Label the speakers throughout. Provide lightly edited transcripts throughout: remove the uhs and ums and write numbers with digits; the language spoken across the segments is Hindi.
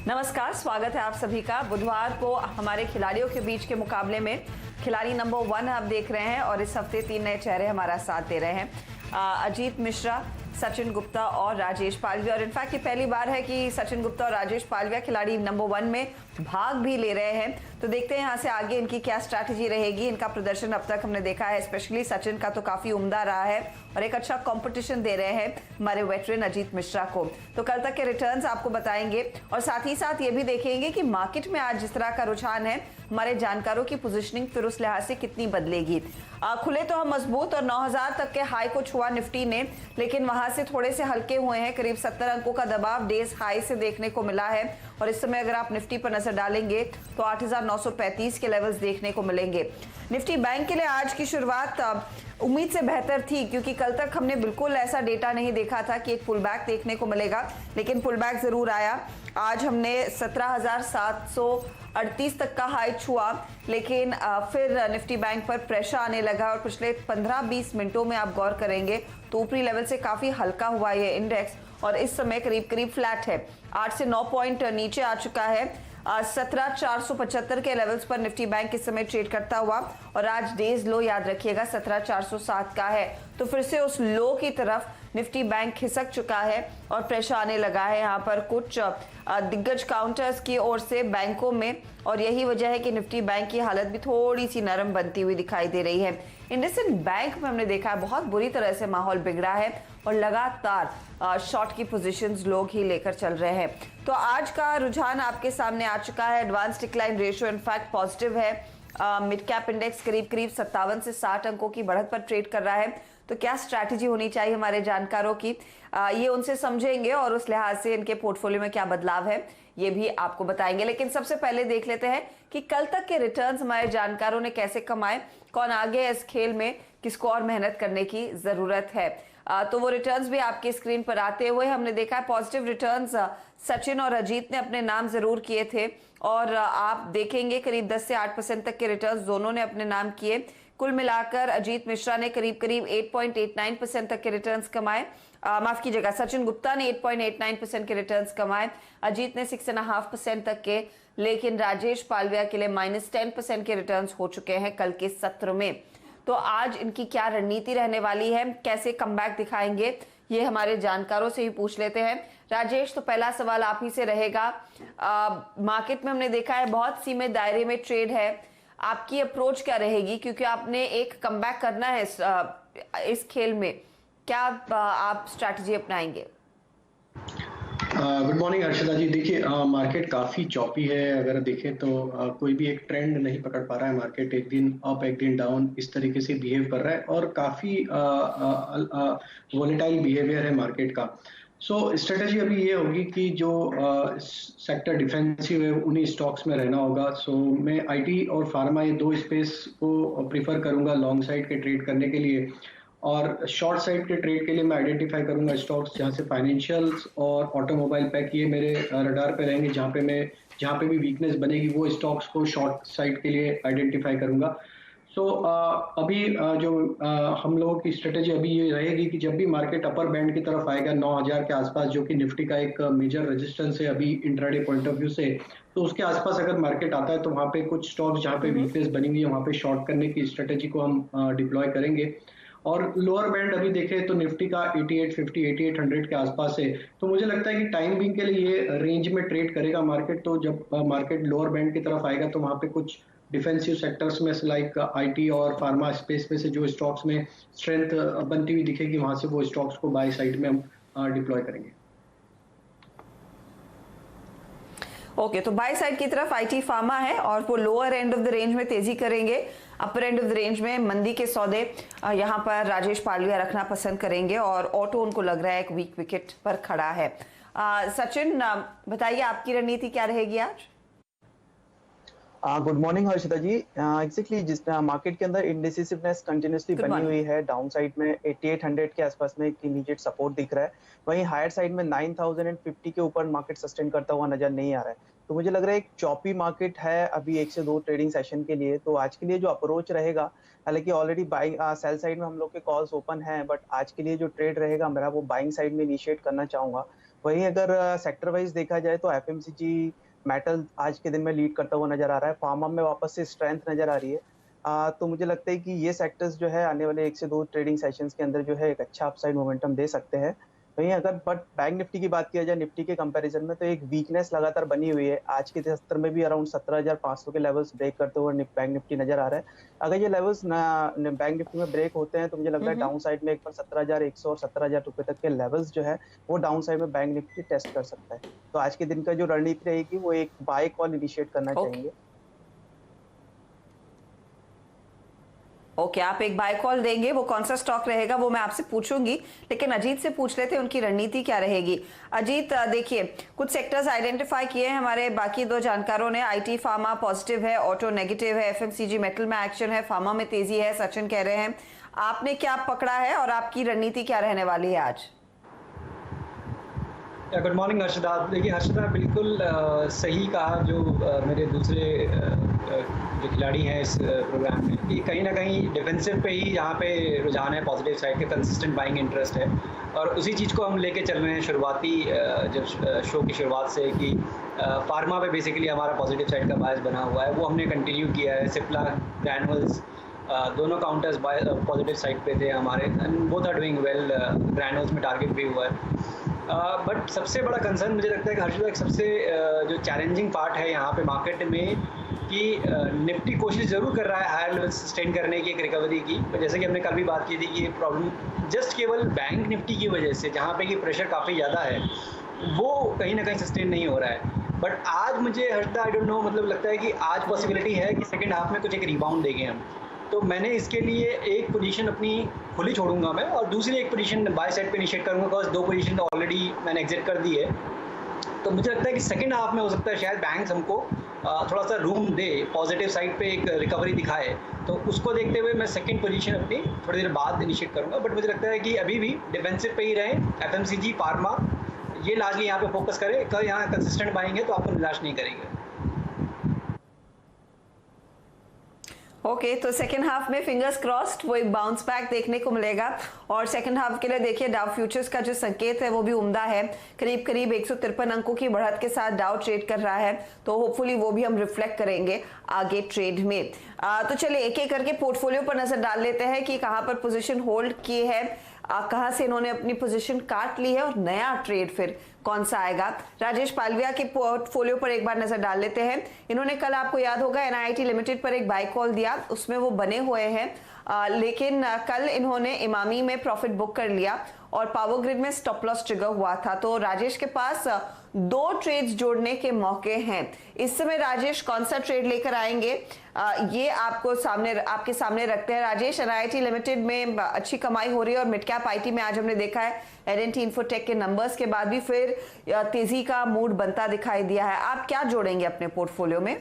Speaker 1: नमस्कार, स्वागत है आप सभी का। बुधवार को हमारे खिलाड़ियों के बीच के मुकाबले में खिलाड़ी नंबर 1 आप देख रहे हैं और इस हफ्ते 3 नए चेहरे हमारा साथ दे रहे हैं। अजीत मिश्रा, सचिन गुप्ता और राजेश पालविया। और इनफैक्ट ये पहली बार है कि सचिन गुप्ता और राजेश पालविया खिलाड़ी नंबर 1 में भाग भी ले रहे हैं। तो देखते हैं यहाँ से आगे इनकी क्या स्ट्रैटेजी रहेगी। इनका प्रदर्शन अब तक हमने देखा है, स्पेशली सचिन का तो काफी उम्दा रहा है और एक अच्छा कंपटीशन दे रहे हैं हमारे वेटरन अजीत मिश्रा को। तो कल तक के रिटर्न्स आपको बताएंगे और साथ ही साथ ये भी देखेंगे कि मार्केट में आज जिस तरह का रुझान है, हमारे जानकारों की पोजीशनिंग फिर उस लिहाज से कितनी बदलेगी। खुले तो हम मजबूत और 9000 तक के हाई को छुआ निफ्टी ने, लेकिन वहां से थोड़े से हल्के हुए हैं। करीब 70 अंकों का दबाव डेज हाई से देखने को मिला है और इस समय अगर आप निफ्टी पर नजर डालेंगे तो 8935 के लेवल्स देखने को मिलेंगे। निफ्टी बैंक के लिए आज की शुरुआत उम्मीद से बेहतर थी, क्योंकि कल तक हमने बिल्कुल ऐसा डेटा नहीं देखा था कि एक पुल बैक देखने को मिलेगा, लेकिन पुल बैक जरूर आया। आज हमने 17,738 तक का हाई छुआ, लेकिन फिर निफ्टी बैंक पर प्रेशर आने लगा और पिछले 15-20 मिनटों में आप गौर करेंगे तो ऊपरी लेवल से काफी हल्का हुआ ये इंडेक्स और इस समय करीब करीब फ्लैट है। 8 से 9 पॉइंट नीचे आ चुका है। 17,475 के लेवल्स पर निफ्टी बैंक इस समय ट्रेड करता हुआ और आज डेज लो याद रखिएगा 17,407 का है। तो फिर से उस लो की तरफ निफ्टी बैंक खिसक चुका है और प्रेशर आने लगा है यहाँ पर कुछ दिग्गज काउंटर्स की ओर से बैंकों में, और यही वजह है कि निफ्टी बैंक की हालत भी थोड़ी सी नरम बनती हुई दिखाई दे रही है। इंडसइंड बैंक में हमने देखा है बहुत बुरी तरह से माहौल बिगड़ा है और लगातार शॉर्ट की पोजीशंस लोग ही लेकर चल रहे हैं। तो आज का रुझान आपके सामने आ चुका है। Advance decline ratio in fact positive है। मिड कैप इंडेक्स करीब करीब 57 से 60 अंकों की बढ़त पर ट्रेड कर रहा है। तो क्या स्ट्रैटेजी होनी चाहिए हमारे जानकारों की, ये उनसे समझेंगे और उस लिहाज से इनके पोर्टफोलियो में क्या बदलाव है ये भी आपको बताएंगे। लेकिन सबसे पहले देख लेते हैं कि कल तक के रिटर्न्स हमारे जानकारों ने कैसे कमाए, कौन आगे है इस खेल में, किसको और मेहनत करने की जरूरत है। तो वो रिटर्न्स भी आपके स्क्रीन पर आते हुए हमने देखा है। पॉजिटिव रिटर्न्स सचिन और अजीत ने अपने नाम जरूर किए थे और आप देखेंगे करीब 10 से 8% तक के रिटर्न्स दोनों ने अपने नाम किए। कुल मिलाकर अजीत मिश्रा ने करीब करीब 8.89% तक के रिटर्न्स कमाए। माफ कीजिएगा, सचिन गुप्ता ने 8.89% के रिटर्न्स कमाए, अजीत ने 6.5% तक के, लेकिन राजेश पालविया के लिए -10% के रिटर्न्स हो चुके हैं कल के सत्र में। तो आज इनकी क्या रणनीति रहने वाली है, कैसे कमबैक दिखाएंगे, ये हमारे जानकारों से ही पूछ लेते हैं। राजेश, तो पहला सवाल आप ही से रहेगा। मार्केट में हमने देखा है बहुत सीमित दायरे में ट्रेड है, आपकी अप्रोच क्या रहेगी, क्योंकि आपने एक कमबैक करना है इस खेल में, क्या आप स्ट्रैटेजी अपनाएंगे?
Speaker 2: गुड मॉर्निंग हर्षिता जी। देखिए मार्केट काफ़ी चॉपी है। अगर देखें तो कोई भी एक ट्रेंड नहीं पकड़ पा रहा है। मार्केट एक दिन अप एक दिन डाउन इस तरीके से बिहेव कर रहा है और काफ़ी वोलेटाइल बिहेवियर है मार्केट का। सो स्ट्रेटजी अभी ये होगी कि जो सेक्टर डिफेंसिव है उन्हीं स्टॉक्स में रहना होगा। सो मैं आईटी और फार्मा ये दो स्पेस को प्रीफर करूंगा लॉन्ग साइड के ट्रेड करने के लिए, और शॉर्ट साइड के ट्रेड के लिए मैं आइडेंटिफाई करूंगा स्टॉक्स जहां से फाइनेंशियल्स और ऑटोमोबाइल पैक ये मेरे रडार पे रहेंगे। जहां पे भी वीकनेस बनेगी वो स्टॉक्स को शॉर्ट साइड के लिए आइडेंटिफाई करूंगा। सो अभी हम लोगों की स्ट्रेटेजी अभी ये रहेगी कि जब भी मार्केट अपर बैंड की तरफ आएगा 9000 के आसपास, जो कि निफ्टी का एक मेजर रेजिस्टेंस है अभी इंट्राडे पॉइंट ऑफ व्यू से, तो उसके आसपास अगर मार्केट आता है तो वहां पे कुछ स्टॉक्स जहां पे वीकनेस बनी हुई है वहां पे शॉर्ट करने की स्ट्रेटेजी को हम डिप्लॉय करेंगे। और लोअर बैंड अभी देखें तो निफ्टी का 8850 8800 के आसपास है, तो मुझे लगता है कि टाइम बिंग के लिए ये रेंज में ट्रेड करेगा मार्केट। तो जब मार्केट लोअर बैंड की तरफ आएगा तो वहां पे कुछ डिफेंसिव सेक्टर्स में लाइक आईटी और फार्मा स्पेस में से जो स्टॉक्स में स्ट्रेंथ बनती हुई दिखेगी वहां से वो स्टॉक्स को बाय साइड में हम डिप्लॉय करेंगे।
Speaker 1: ओके, तो बाय साइड की तरफ आईटी फार्मा है और वो lower end of the range में तेजी करेंगे। अपर एंड ऑफ द रेंज में मंदी के सौदे यहाँ पर राजेश पालविया रखना पसंद करेंगे और ऑटो उनको लग रहा है एक वीक विकेट पर खड़ा है। सचिन, बताइए आपकी रणनीति क्या रहेगी आज?
Speaker 3: गुड मॉर्निंग हर्षिता जी। एग्जैक्टली जिस मार्केट के अंदर इंडिसिसिवनेस कंटिन्यूसली बनी हुई है, डाउन साइड में 8800 के आसपास में एक इमीडिएट सपोर्ट दिख रहा है, वहीं हायर साइड में 9050 के ऊपर मार्केट सस्टेन करता हुआ नजर नहीं आ रहा है। तो मुझे लग रहा है एक चॉपी मार्केट है अभी 1 से 2 ट्रेडिंग सेशन के लिए। तो आज के लिए जो अप्रोच रहेगा, हालांकि ऑलरेडी बाइंग सेल साइड में हम लोग के कॉल्स ओपन हैं, बट आज के लिए जो ट्रेड रहेगा मेरा वो बाइंग साइड में इनिशिएट करना चाहूंगा। वहीं अगर सेक्टर वाइज देखा जाए तो एफएमसीजी मेटल आज के दिन में लीड करता हुआ नजर आ रहा है, फार्मा में वापस से स्ट्रेंथ नजर आ रही है। तो मुझे लगता है कि ये सेक्टर्स जो है आने वाले 1 से 2 ट्रेडिंग सेशंस के अंदर जो है एक अच्छा अपसाइड मोमेंटम दे सकते हैं। वहीं अगर बट बैंक निफ्टी की बात किया जाए निफ्टी के कंपैरिजन में, तो एक वीकनेस लगातार बनी हुई है। आज के 73 में भी अराउंड 17,500 के लेवल्स ब्रेक करते हुए बैंक निफ्टी नजर आ रहा है। अगर ये लेवल्स बैंक निफ्टी में ब्रेक होते हैं तो मुझे लगता है डाउन साइड में एक बार 17,100 और 17,000 रुपए तक के लेवल्स जो है वो डाउन साइड में बैंक निफ्टी टेस्ट कर सकता है। तो आज के दिन का जो रणनीति रहेगी वो एक बाय कॉल इनिशिएट करना चाहेंगे।
Speaker 1: ओके, आप एक बाय कॉल देंगे, वो कौन सा स्टॉक रहेगा वो मैं आपसे पूछूंगी, लेकिन अजीत से पूछ लेते हैं उनकी रणनीति क्या रहेगी। अजीत, देखिए कुछ सेक्टर्स आइडेंटिफाई किए हैं हमारे बाकी दो जानकारों ने। आईटी फार्मा पॉजिटिव है, ऑटो नेगेटिव है, एफएमसीजी मेटल में एक्शन है, फार्मा में तेजी है, सचिन कह रहे हैं। आपने क्या पकड़ा है और आपकी रणनीति क्या रहने वाली है आज?
Speaker 4: Good morning Harshada. देखिए हर्षदा, बिल्कुल सही कहा जो मेरे दूसरे जो खिलाड़ी हैं इस प्रोग्राम में, कि कहीं ना कहीं डिफेंसिव पे ही यहाँ पे रुझान है, पॉजिटिव साइड के कंसिस्टेंट बाइंग इंटरेस्ट है, और उसी चीज़ को हम लेके चल रहे हैं शुरुआती जब शो की शुरुआत से, कि फार्मा पे बेसिकली हमारा पॉजिटिव साइड का बायस बना हुआ है, वो हमने कंटिन्यू किया है। सिप्ला, ग्रैनुअल्स दोनों काउंटर्स पॉजिटिव साइड पे थे हमारे, and both are doing well. Granules में टारगेट भी हुआ है। बट सबसे बड़ा कंसर्न मुझे लगता है कि हर्षदा, एक सबसे जो चैलेंजिंग पार्ट है यहाँ पे मार्केट में, कि निफ्टी कोशिश ज़रूर कर रहा है हायर लेवल सस्टेन करने की, एक रिकवरी की। तो जैसे कि हमने कल भी बात की थी कि ये प्रॉब्लम जस्ट केवल बैंक निफ्टी की वजह से, जहाँ पे कि प्रेशर काफ़ी ज़्यादा है, वो कहीं ना कहीं सस्टेन नहीं हो रहा है। बट आज मुझे हर्षदा, आई डोंट नो, मतलब लगता है कि आज पॉसिबिलिटी है कि सेकेंड हाफ में कुछ एक रिबाउंड देंगे हम। तो मैंने इसके लिए एक पोजीशन अपनी खुली छोड़ूंगा मैं, और दूसरी एक पोजीशन बाय साइड पे इनिशिएट करूंगा, बिकॉज 2 पोजीशन ऑलरेडी मैंने एग्जिट कर दी है। तो मुझे लगता है कि सेकंड हाफ में हो सकता है शायद बैंक्स हमको थोड़ा सा रूम दे, पॉजिटिव साइड पे एक रिकवरी दिखाए। तो उसको देखते हुए मैं सेकंड पोजीशन अपनी थोड़ी देर बाद इनिशिएट करूंगा। बट मुझे लगता है कि अभी भी डिफेंसिव पे ही रहे, एफएमसीजी, फार्मा, ये लार्जली यहाँ पे फोकस करें। कल यहाँ कंसिस्टेंट बाइंग है तो आपको निराश नहीं करेंगे।
Speaker 1: ओके, तो सेकेंड हाफ में फिंगर्स क्रॉस्ड वो एक बाउंस बैक देखने को मिलेगा। और सेकेंड हाफ के लिए देखिए डाउ फ्यूचर्स का जो संकेत है वो भी उम्दा है, करीब करीब 153 अंकों की बढ़त के साथ डाउ ट्रेड कर रहा है। तो होपफुली वो भी हम रिफ्लेक्ट करेंगे आगे ट्रेड में। तो चलिए एक एक करके पोर्टफोलियो पर नजर डाल लेते हैं कि कहां पर पोजीशन होल्ड की है, कहां से इन्होंने अपनी पोजीशन काट ली है और नया ट्रेड फिर कौन सा आएगा। राजेश पालविया के पोर्टफोलियो पर एक बार नजर डाल लेते हैं। इन्होंने कल, आपको याद होगा, एनआईटी लिमिटेड पर एक बाय कॉल दिया, उसमें वो बने हुए हैं, लेकिन कल इन्होंने इमामी में प्रॉफिट बुक कर लिया और पावर ग्रिड में स्टॉप लॉस ट्रिगर हुआ था। तो राजेश के पास 2 ट्रेड्स जोड़ने के मौके हैं। इस समय राजेश कौन सा ट्रेड लेकर आएंगे, ये आपके सामने रखते हैं। राजेश, एनआईटी लिमिटेड में अच्छी कमाई हो रही है और मिड कैप आईटी में आज हमने देखा है एल&टी इन्फोटेक के नंबर्स के बाद भी फिर तेजी का मूड बनता दिखाई दिया है। आप क्या जोड़ेंगे अपने पोर्टफोलियो में?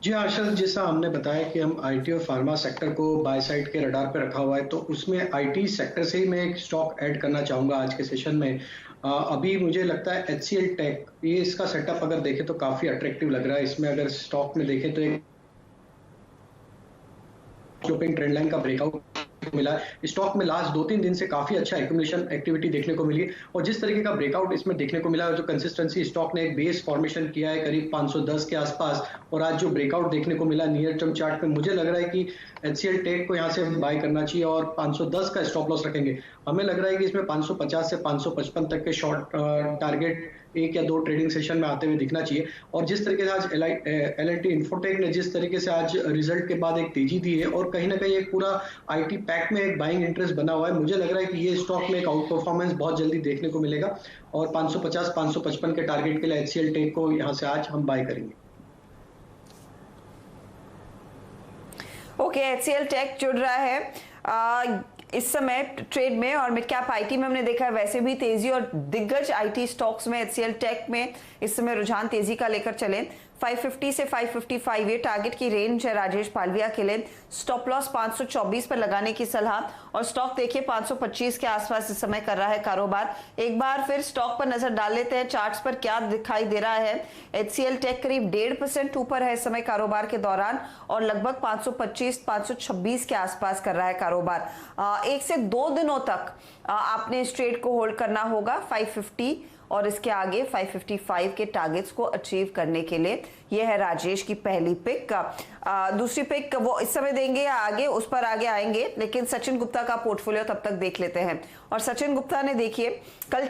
Speaker 2: जी हर्षद, जैसा हमने बताया कि हम आईटी और फार्मा सेक्टर को बाय साइड के रडार पे रखा हुआ है, तो उसमें आईटी सेक्टर से ही मैं एक स्टॉक ऐड करना चाहूंगा आज के सेशन में। अभी मुझे लगता है HCL टेक, ये इसका सेटअप अगर देखें तो काफी अट्रैक्टिव लग रहा है। इसमें अगर स्टॉक में देखें तो एक स्लोपिंग ट्रेंड लाइन का ब्रेकआउट मिला है। स्टॉक में लास्ट 2-3 दिन से काफी अच्छा एक्यूमुलेशन एक्टिविटी देखने को मिली है, और जिस तरीके का ब्रेकआउट इसमें देखने को मिला है, जो कंसिस्टेंसी स्टॉक ने एक बेस फॉर्मेशन किया है करीब 510 के आसपास, और आज जो ब्रेकआउट देखने को मिला नियर टर्म चार्ट पे, मुझे लग रहा है कि HCL टेक को यहाँ से बाय करना चाहिए और 510 का स्टॉप लॉस रखेंगे। हमें लग रहा है कि इसमें 550 से 555 तक के शॉर्ट टारगेट 1 या 2 ट्रेडिंग सेशन में आते हुए दिखना चाहिए। और जिस तरीके से आज एल&टी इन्फोटेक ने जिस तरीके से आज रिजल्ट के बाद एक तेजी दी है, और कहीं ना कहीं एक पूरा आईटी पैक में एक बाइंग इंटरेस्ट बना हुआ है, मुझे लग रहा है कि ये स्टॉक में एक आउट परफॉर्मेंस बहुत जल्दी देखने को मिलेगा, और 550-555 के टारगेट के लिए HCL टेक को यहाँ से आज हम बाय करेंगे।
Speaker 1: ओके, HCL टेक जुड़ रहा है इस समय ट्रेड में, और मिड कैप आईटी में हमने देखा है वैसे भी तेजी, और दिग्गज आईटी स्टॉक्स में HCL टेक में इस समय रुझान तेजी का लेकर चले। 550 से 555 ये टारगेट की रेंज है राजेश पालविया के लिए। स्टॉप लॉस 524 पर लगाने की सलाह और स्टॉक देखिए 525 के आसपास इस समय कर रहा है कारोबार। एक बार फिर स्टॉक पर नजर डाल लेते हैं चार्ट्स पर क्या दिखाई दे रहा है। HCL टेक करीब 1.5% ऊपर है इस समय कारोबार के दौरान और लगभग 525-526 के आसपास कर रहा है कारोबार। 1 से 2 दिनों तक आपने इस ट्रेड को होल्ड करना होगा 550 और इसके आगे 555 के टारगेट्स को अचीव करने के लिए। यह है राजेश की पहली पिक। दूसरी पिक वो इस समय देंगे या आगे, उस पर आगे आएंगे, लेकिन सचिन गुप्ता का पोर्टफोलियो तब तक देख लेते हैं। और सचिन गुप्ता ने देखिए कल